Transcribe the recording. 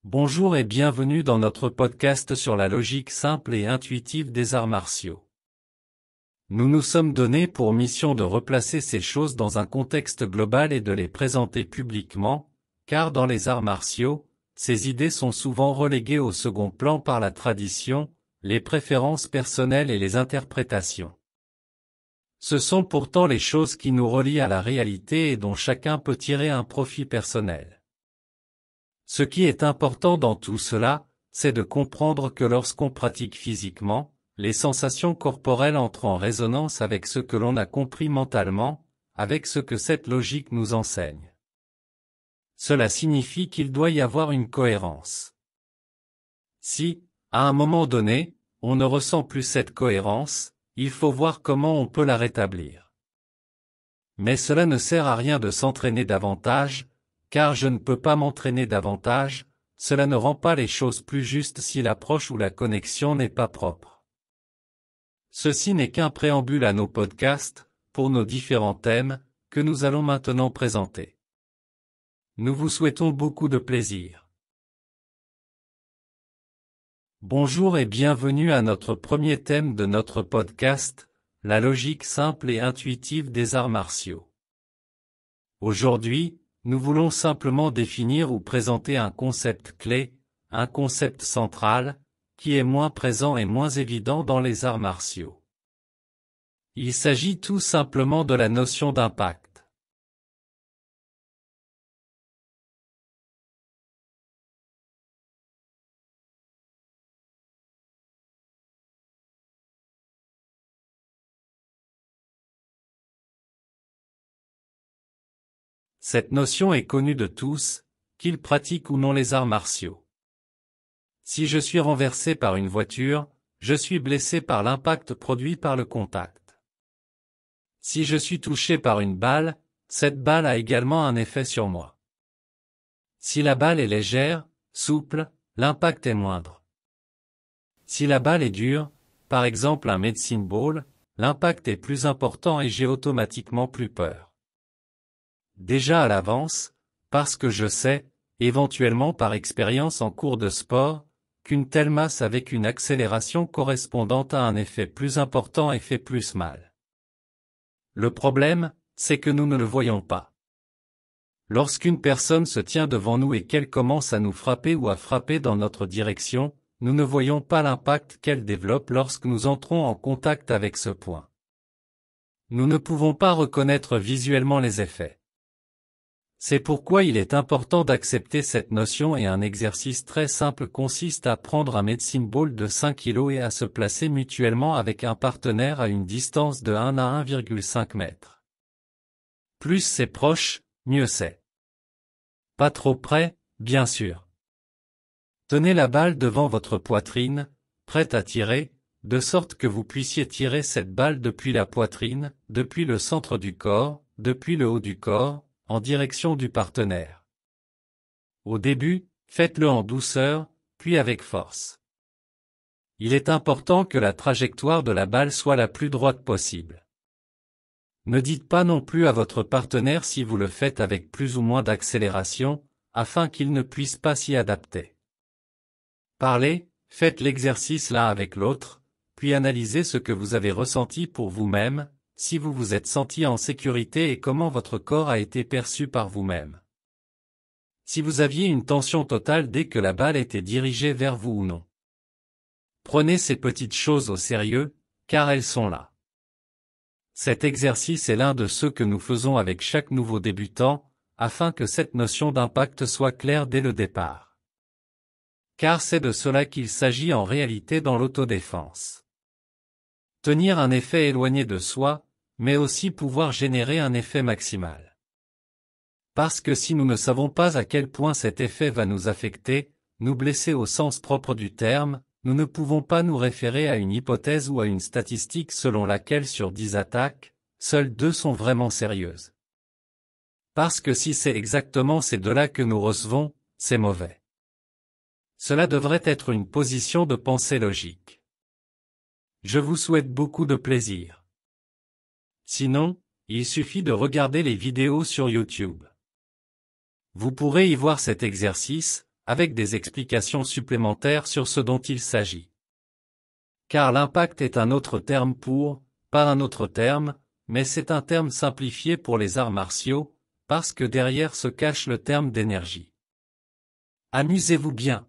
Bonjour et bienvenue dans notre podcast sur la logique simple et intuitive des arts martiaux. Nous nous sommes donnés pour mission de replacer ces choses dans un contexte global et de les présenter publiquement, car dans les arts martiaux, ces idées sont souvent reléguées au second plan par la tradition, les préférences personnelles et les interprétations. Ce sont pourtant les choses qui nous relient à la réalité et dont chacun peut tirer un profit personnel. Ce qui est important dans tout cela, c'est de comprendre que lorsqu'on pratique physiquement, les sensations corporelles entrent en résonance avec ce que l'on a compris mentalement, avec ce que cette logique nous enseigne. Cela signifie qu'il doit y avoir une cohérence. Si, à un moment donné, on ne ressent plus cette cohérence, il faut voir comment on peut la rétablir. Mais cela ne sert à rien de s'entraîner davantage, car je ne peux pas m'entraîner davantage, cela ne rend pas les choses plus justes si l'approche ou la connexion n'est pas propre. Ceci n'est qu'un préambule à nos podcasts, pour nos différents thèmes, que nous allons maintenant présenter. Nous vous souhaitons beaucoup de plaisir. Bonjour et bienvenue à notre premier thème de notre podcast, la logique simple et intuitive des arts martiaux. Aujourd'hui, nous voulons simplement définir ou présenter un concept clé, un concept central, qui est moins présent et moins évident dans les arts martiaux. Il s'agit tout simplement de la notion d'impact. Cette notion est connue de tous, qu'ils pratiquent ou non les arts martiaux. Si je suis renversé par une voiture, je suis blessé par l'impact produit par le contact. Si je suis touché par une balle, cette balle a également un effet sur moi. Si la balle est légère, souple, l'impact est moindre. Si la balle est dure, par exemple un medicine ball, l'impact est plus important et j'ai automatiquement plus peur. Déjà à l'avance, parce que je sais, éventuellement par expérience en cours de sport, qu'une telle masse avec une accélération correspondante a un effet plus important et fait plus mal. Le problème, c'est que nous ne le voyons pas. Lorsqu'une personne se tient devant nous et qu'elle commence à nous frapper ou à frapper dans notre direction, nous ne voyons pas l'impact qu'elle développe lorsque nous entrons en contact avec ce point. Nous ne pouvons pas reconnaître visuellement les effets. C'est pourquoi il est important d'accepter cette notion et un exercice très simple consiste à prendre un medicine ball de 5 kg et à se placer mutuellement avec un partenaire à une distance de 1 à 1,5 m. Plus c'est proche, mieux c'est. Pas trop près, bien sûr. Tenez la balle devant votre poitrine, prête à tirer, de sorte que vous puissiez tirer cette balle depuis la poitrine, depuis le centre du corps, depuis le haut du corps, en direction du partenaire. Au début, faites-le en douceur, puis avec force. Il est important que la trajectoire de la balle soit la plus droite possible. Ne dites pas non plus à votre partenaire si vous le faites avec plus ou moins d'accélération, afin qu'il ne puisse pas s'y adapter. Parlez, faites l'exercice l'un avec l'autre, puis analysez ce que vous avez ressenti pour vous-même, si vous vous êtes senti en sécurité et comment votre corps a été perçu par vous-même. Si vous aviez une tension totale dès que la balle était dirigée vers vous ou non. Prenez ces petites choses au sérieux, car elles sont là. Cet exercice est l'un de ceux que nous faisons avec chaque nouveau débutant, afin que cette notion d'impact soit claire dès le départ. Car c'est de cela qu'il s'agit en réalité dans l'autodéfense. Tenir un effet éloigné de soi, mais aussi pouvoir générer un effet maximal. Parce que si nous ne savons pas à quel point cet effet va nous affecter, nous blesser au sens propre du terme, nous ne pouvons pas nous référer à une hypothèse ou à une statistique selon laquelle sur 10 attaques, seules 2 sont vraiment sérieuses. Parce que si c'est exactement ces 2-là que nous recevons, c'est mauvais. Cela devrait être une position de pensée logique. Je vous souhaite beaucoup de plaisir. Sinon, il suffit de regarder les vidéos sur YouTube. Vous pourrez y voir cet exercice, avec des explications supplémentaires sur ce dont il s'agit. Car l'impact est un autre terme pas un autre terme, mais c'est un terme simplifié pour les arts martiaux, parce que derrière se cache le terme d'énergie. Amusez-vous bien.